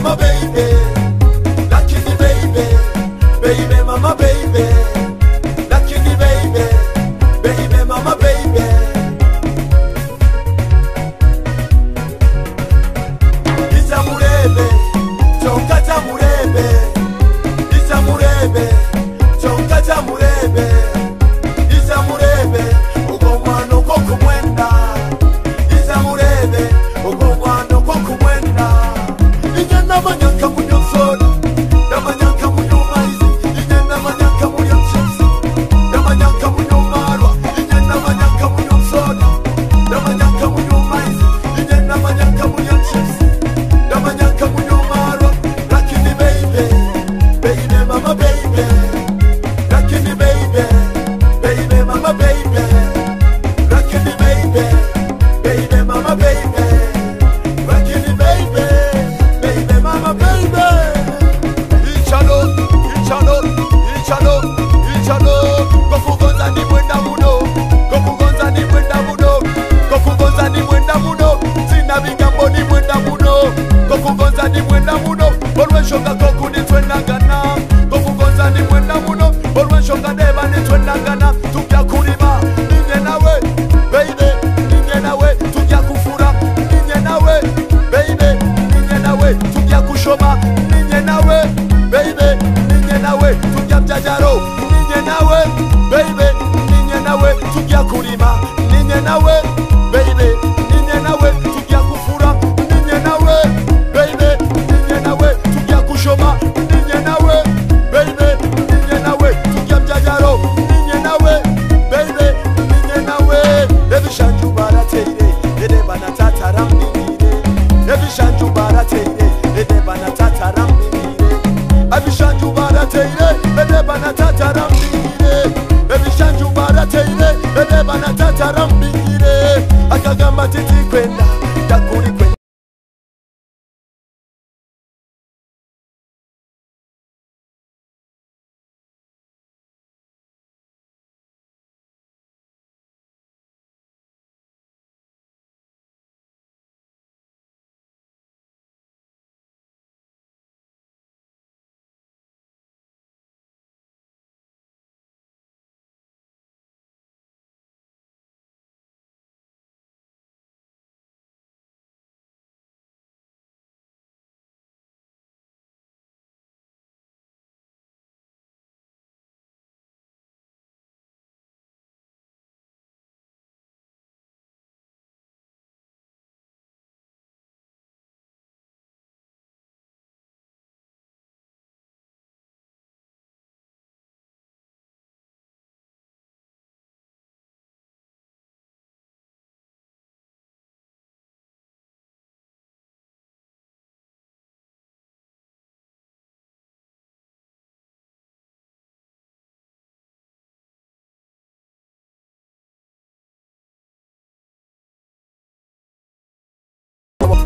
mama baby, lakini baby, baby mama baby, lakini baby, baby mama baby. Isa murebe, chonka cha murebe, isa murebe, chonka cha murebe, isa murebe, ugo mwano ko kumwenda, isa murebe, ugo mwano ko kumwenda. Ije namanyanka munyo soda, namanyanka munyo maize, ije namanyanka munyo chips, namanyanka munyo marwa, ije namanyanka munyo soda, namanyanka munyo maize, ije namanyanka munyo chips, namanyanka munyo marwa. Lakini baby, baby mama baby, lakini baby, baby mama baby, lakini baby, baby mama baby, lakini baby, baby mama baby. Ichalo, ichalo, ichalo, ichalo, kokugonza ni mwenda muno, kokugonza ni mwenda muno, kokugonza ni mwenda muno, sina bigambo ni mwenda muno, kokugonza ni mwenda muno, olwenshoka kokuni twenagana, kokugonza ni mwenda muno, olwenshoka deba ni twenagana, tujya kulima ninye nawe baby, ninye nawe tujya kufura ninye nawe baby, ninye nawe tujya kushoma ninye nawe baby, ninye nawe tujya mjajaro ninye nawe baby, ninye nawe tujya kulima ninye nawe baby, ninye nawe tujya kufura ninye nawe baby, ninye nawe tujya kushoma ninye nawe baby, ninye nawe tujya mjajaro ninye nawe baby, ninye nawe. Ebishanju barateire edeba na tatarambire, ebishanju barateire edeba na tatarambire, ebishanju barateire edeba na tatarambire, ebishanju barateire edeba na tatarambire. Akagamba titi kwenda yakuri kwenda.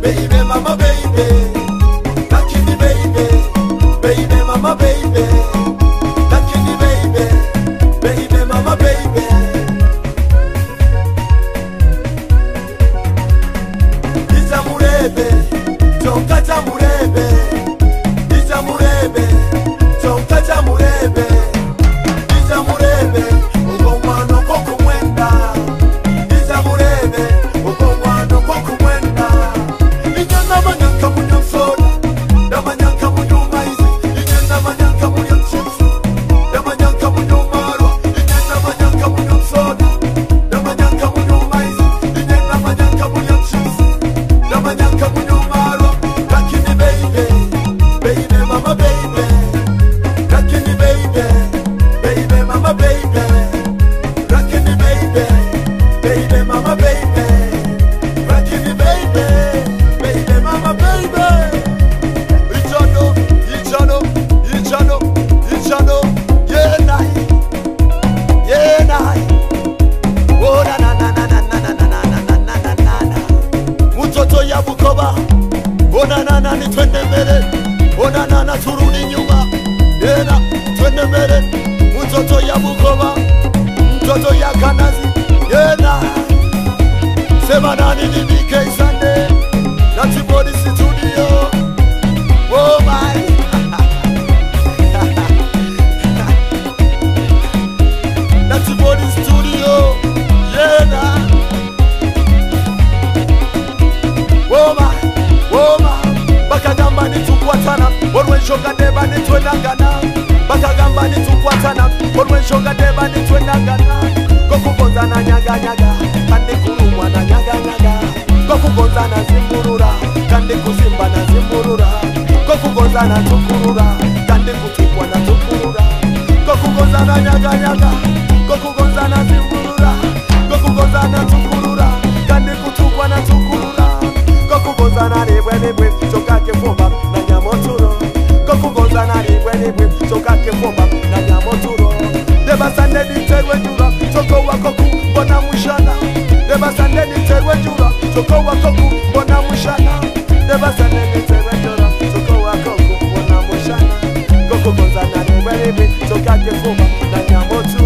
Baby mama baby, lakini baby, baby mama baby, lakini baby, baby mama baby. Isa murebe, chonka cha murebe, isa murebe, chonka cha murebe, isa murebe, ugo mwano ko kumwenda, isa murebe, ugo mwano ko kumwenda. Namanyanka munyo soda, namanyanka munyo maize, ije namanyanka munyo chips, namanyanka munyo marwa, ije namanyanka munyo soda, namanyanka munyo maize, ije namanyanka munyo chips, namanyanka munyo marwa. Lakini baby, baby mama baby, lakini baby, baby mama baby, lakini baby, baby mama baby, lakini baby, baby mama baby. Ichano, ichano, ichano, ichano, yeah nai, yeah nai. Oh na na na na na na na na na na na na na na. Mtoto ya Bukoba, oh na na na ni twende mbele, oh na na na turudi nyuma, yeah na twende mbele. Mtoto ya Bukoba, mtoto ya Kanazi, yeah na. Sema nani ni BK Sunday, Natibodi Studio. enshoka deba nitwenagana bakagamba nitukwatana olwo enshoka deba nitwenagana kokugonzana nyaganyaga kandi kulumwa na nyaganyaga kokugonzana zimburura kandi kuzimba na zimburura kokugonzana tukurura kandi kutukwa na tukurura kokugonzana nyaganyaga kokugonzana zimburura kokugonzana tukurura kandi kutukwa na tukurura kokugonzana libwe chokake fumba na nyamoturo kokugonzana libwe chokake fumba na nyamoturo debasande diterwe jura choko wakoku bona mushana debasande diterwe jura choko wakoku bona mushana debasande diterwe jura choko wakoku bona mushana kokugonzana libwe chokake fumba na nyamoturo